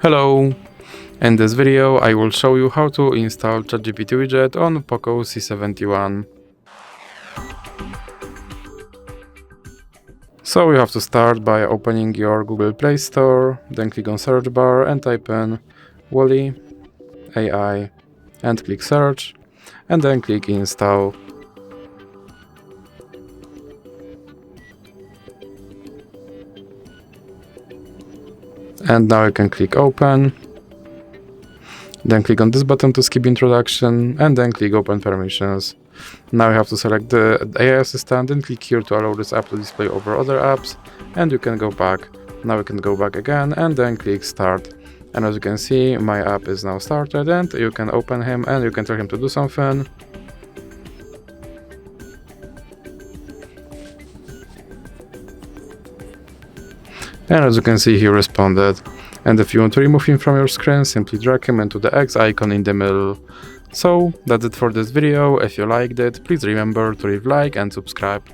Hello! In this video I will show you how to install ChatGPT Widget on POCO C61. So you have to start by opening your Google Play Store, then click on search bar and type in Wally AI and click search and then click install. And now you can click open. Then click on this button to skip introduction and then click open permissions. Now you have to select the AI assistant and click here to allow this app to display over other apps, and you can go back. Now you can go back again and then click start. And as you can see, my app is now started and you can open him and you can tell him to do something. And as you can see, he responded. And if you want to remove him from your screen, simply drag him into the X icon in the middle. So that's it for this video. If you liked it, please remember to leave a like and subscribe.